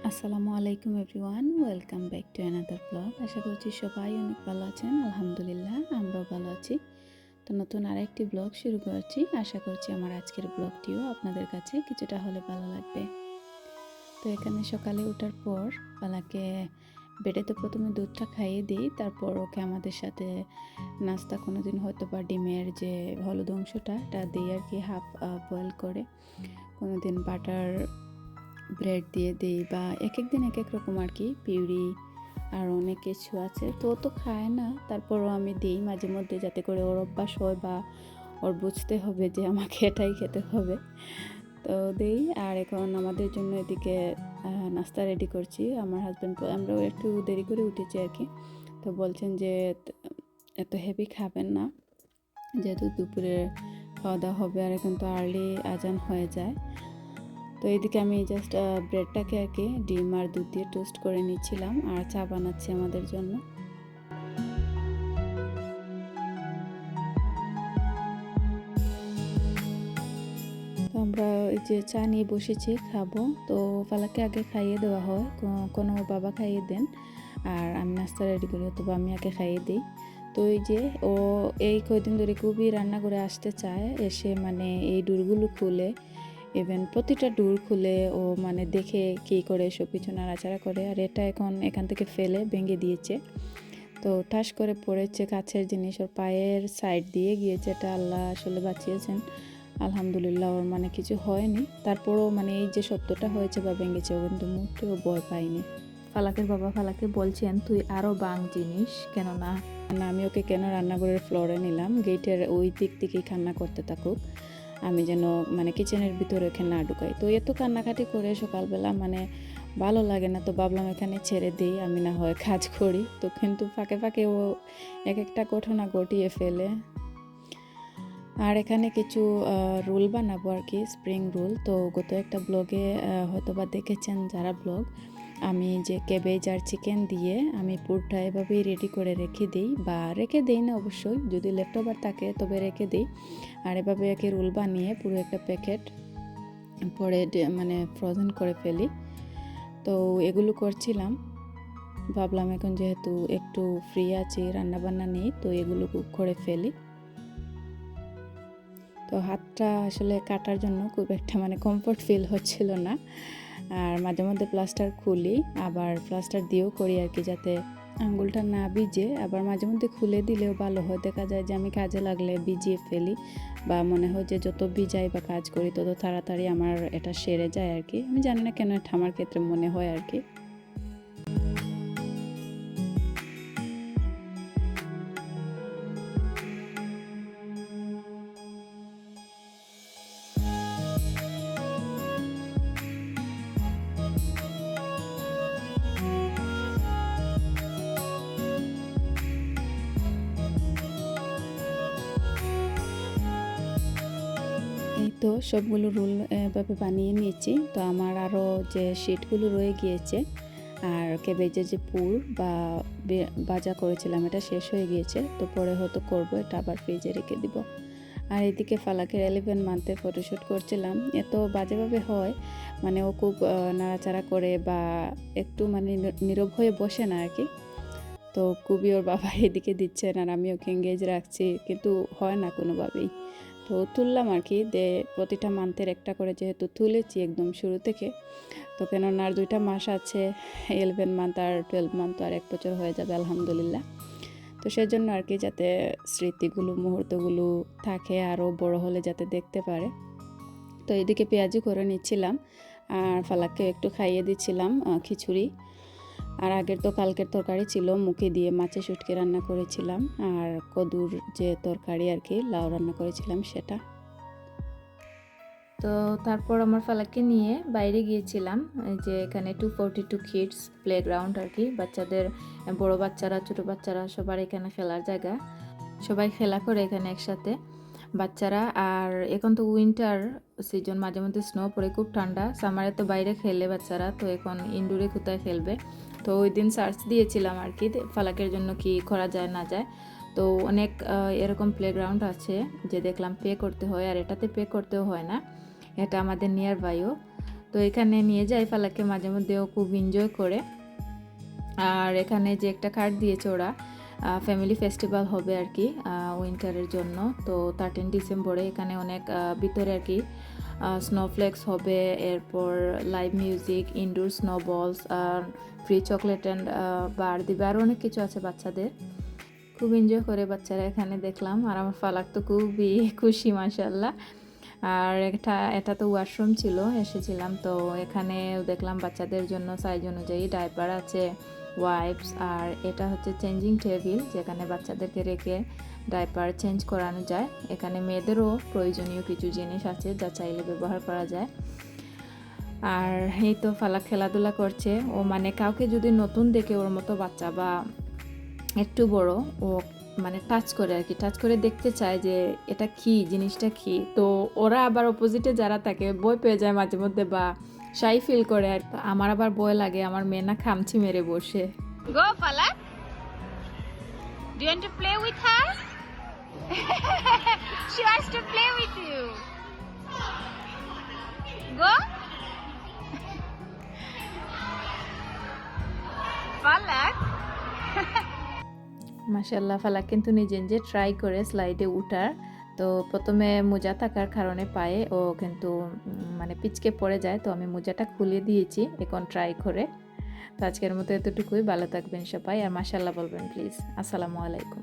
আসসালামু আলাইকুম everyone, welcome back to another blog. আশা করছি সবাই অনেক ভালো আছেন। আলহামদুলিল্লাহ আমরাও ভালো আছি। তো নতুন আরেকটি ব্লগ শুরু করছি। আশা করছি আমার আজকের ব্লগটিও আপনাদের কাছে কিছুটা হলে ভালো লাগবে। তো এখানে সকালে ওঠার পর পালাকে বেডে তো প্রথমে দুধটা খাইয়ে দিই, তারপর ওকে আমাদের সাথে নাস্তা কোনোদিন হয়তো বা ডিমের যে হলুদ অংশটা এটা দিই আর কি, হাফ বয়েল করে, কোনোদিন বাটার ব্রেড দিয়ে দিই, বা এক এক দিন এক এক রকম আর কি, পিউরি আর অনেক কিছু আছে। তো ও তো খায় না, তারপরও আমি দিই মাঝে মধ্যে, যাতে করে ওর অভ্যাস হয় বা ওর বুঝতে হবে যে আমাকে এটাই খেতে হবে। তো দিই। আর এখন আমাদের জন্য এদিকে নাস্তা রেডি করছি। আমার হাজব্যান্ড, আমরাও একটু দেরি করে উঠেছি আর কি, তো বলছেন যে এত হেভি খাবেন না, যেহেতু দুপুরে খাওয়া দাওয়া হবে, আর এখন তো আর্লি আজান হয়ে যায়। তো এদিকে আমি জাস্ট ব্রেডটাকে আর কি ডিম আর দুধ দিয়ে টোস্ট করে নিচ্ছিলাম, আর চা বানাচ্ছি আমাদের জন্য। তো আমরা এই যে চা নিয়ে বসেছি, খাবো। তো ফালাকে আগে খাইয়ে দেওয়া হয়, কোনো বাবা খাইয়ে দেন, আর আমি নাস্তা রেডি করি, অথবা আমি আগে খাইয়ে দিই। তো এই যে ও এই কয়েকদিন ধরে খুবই রান্না করে আসতে চায়, এসে মানে এই ডোরগুলো খুলে, ইভেন প্রতিটা ডোর খুলে ও মানে দেখে কী করে সব কিছু নাড়াচাড়া করে। আর এটা এখন এখান থেকে ফেলে ভেঙে দিয়েছে, তো ঠাস করে পড়েছে কাছের জিনিস, ওর পায়ের সাইড দিয়ে গিয়েছে। এটা আল্লাহ আসলে বাঁচিয়েছেন, আলহামদুলিল্লাহ, ওর মানে কিছু হয়নি। তারপরও মানে এই যে সত্যটা হয়েছে বা ভেঙেছে, ও কিন্তু মুহূর্তেও ভয় পায়নি। ফালাকের বাবা ফালাকে বলছেন, তুই আরও বাং জিনিস কেননা আমি ওকে কেন রান্নাঘরের ফ্লোরে নিলাম, গেটের ওই দিক থেকেই কান্না করতে থাকুক, আমি যেন মানে কিচেনের ভিতরে ওকে না ঢুকাই। তো এত কান্নাকাটি করে সকালবেলা মানে ভালো লাগে না, তো ভাবলাম এখানে ছেড়ে দিই, আমি না হয় কাজ করি। তো কিন্তু ফাঁকে ফাঁকে ও এক একটা ঘটনা ঘটিয়ে ফেলে। আর এখানে কিছু রোল বানাবো আর কি, স্প্রিং রোল। তো গত একটা ব্লগে হয়তো বা দেখেছেন যারা ব্লগ, আমি যে ক্যাবেজ আর চিকেন দিয়ে আমি পুরটা এভাবেই রেডি করে রেখে দিই, বা রেখে দিই না অবশ্যই, যদি লেফট ওভার থাকে তবে রেখে দিই। আর এভাবে একে রোল বানিয়ে পুরো একটা প্যাকেট পরে মানে ফ্রোজেন করে ফেলি। তো এগুলো করছিলাম, ভাবলাম এখন যেহেতু একটু ফ্রি আছি, রান্নাবান্না নেই, তো এগুলো করে ফেলি। তো হাতটা আসলে কাটার জন্য খুব একটা মানে কমফোর্ট ফিল হচ্ছিল না, আর মাঝে মধ্যে প্লাস্টার খুলি, আবার প্লাস্টার দিয়েও করি আর কি, যাতে আঙ্গুলটা না ভিজে। আবার মাঝে মধ্যে খুলে দিলেও ভালো হয়, দেখা যায় যে আমি কাজে লাগলে ভিজিয়ে ফেলি, বা মনে হয় যে যত ভিজাই বা কাজ করি তত তাড়াতাড়ি আমার এটা সেরে যায় আর কি। আমি জানি না কেন এটা আমার ক্ষেত্রে মনে হয় আর কি। এই তো সবগুলো রোল এভাবে বানিয়ে নিয়েছি। তো আমার আরও যে শিটগুলো রয়ে গিয়েছে, আর ক্যাবেজের যে পুর বা ভাজা করেছিলাম এটা শেষ হয়ে গিয়েছে, তো পরে হয়তো করবো, এটা আবার ফ্রিজে রেখে দিব। আর এদিকে ফালাকের 11 মান্থের ফটোশ্যুট করছিলাম। এত বাজেভাবে হয়, মানে ও খুব নাড়াচাড়া করে বা একটু মানে নীরব হয়ে বসে না আর কি। তো খুবই ওর বাবা এদিকে দিচ্ছেন, আর আমি ওকে এঙ্গেজ রাখছি, কিন্তু হয় না কোনোভাবেই। তো তুললাম আর কি, প্রতিটা মান্থের একটা করে যেহেতু তুলেছি একদম শুরু থেকে, তো কেননা আর 2টা মাস আছে, 11 মান্থ আর 12 মান্থ, আর 1 বছর হয়ে যাবে আলহামদুলিল্লাহ। তো সেজন্য আর কি, যাতে স্মৃতিগুলো মুহূর্তগুলো থাকে, আরও বড় হলে যাতে দেখতে পারে। তো এদিকে পেঁয়াজি করে নিচ্ছিলাম, আর ফালাককে একটু খাইয়ে দিচ্ছিলাম খিচুড়ি। আর আগের তো কালকের তরকারি ছিল, মুখে দিয়ে মাছের শুটকি রান্না করেছিলাম, আর কদুর যে তরকারি আর কি, লাউ রান্না করেছিলাম সেটা। তো তারপর আমার ফালাককে নিয়ে বাইরে গিয়েছিলাম, যে এখানে 242 কিডস প্লে গ্রাউন্ড আর কি, বাচ্চাদের, বড় বাচ্চারা ছোট বাচ্চারা সবার এখানে খেলার জায়গা, সবাই খেলা করে এখানে একসাথে বাচ্চারা। আর এখন তো উইন্টার সিজন, মাঝে মধ্যে স্নো পড়ে, খুব ঠান্ডা, সামারে তো বাইরে খেলে বাচ্চারা, তো এখন ইনডোরে কোথায় খেলবে। তো ওই দিন সার্চ দিয়েছিলাম আর কি, ফালাকের জন্য কি করা যায় না যায়। তো অনেক এরকম প্লেগ্রাউন্ড আছে যে দেখলাম পে করতে হয়, আর এটাতে পে করতেও হয় না, এটা আমাদের নিয়ার বাইও। তো এখানে নিয়ে যাই ফালাককে মাঝে মধ্যে, ও খুব এনজয় করে। আর এখানে যে একটা কার্ড দিয়েছে ওরা, ফ্যামিলি ফেস্টিভ্যাল হবে আর কি উইন্টারের জন্য। তো 13 ডিসেম্বরে এখানে অনেক ভিতরে আর কি স্নোফ্লেক্স হবে, এরপর লাইভ মিউজিক, ইনডোর স্নোবলস, আর ফ্রি চকলেট অ্যান্ড বার দিবে, আর অনেক কিছু আছে বাচ্চাদের। খুব এনজয় করে বাচ্চারা এখানে দেখলাম। আর আমার ফালাক তো খুবই খুশি মাশাআল্লাহ। আর এটা তো ওয়াশরুম ছিল, এসেছিলাম তো এখানে দেখলাম বাচ্চাদের জন্য সাইজ অনুযায়ী ডাইপার আছে, ওয়াইপস, আর এটা হচ্ছে চেঞ্জিং টেবিল যেখানে বাচ্চাদেরকে রেখে ডাইপার চেঞ্জ করানো যায়। এখানে মেয়েদেরও প্রয়োজনীয় কিছু জিনিস আছে যা চাইলে ব্যবহার করা যায়। আর এই তো ফালাক খেলাধুলা করছে। ও মানে কাউকে যদি নতুন দেখে ওর মতো বাচ্চা বা একটু বড়, ও মানে টাচ করে আর কি, টাচ করে দেখতে চায় যে এটা কি, জিনিসটা কি। তো ওরা আবার অপোজিটে যারা থাকে ভয় পেয়ে যায় মাঝে মধ্যে বা শাই ফিল করে। আর আমার আবার ভয় লাগে, আমার মেয়ে না খামচি মেরে বসে। Go, Falak. Do you want to play with her? She wants to play with you. Go. Falak. মাশাআল্লাহ, ফালাক কিন্তু নিজে নিজে ট্রাই করে স্লাইডে উঠার। তো প্রথমে মোজা থাকার কারণে পায়ে ও কিন্তু মানে পিচকে পড়ে যায়, তো আমি মোজাটা খুলে দিয়েছি এখন ট্রাই করে। তো আজকের মতো এতটুকুই, ভালো থাকবেন সবাই, আর মাশাআল্লাহ বলবেন প্লিজ। আসসালামু আলাইকুম।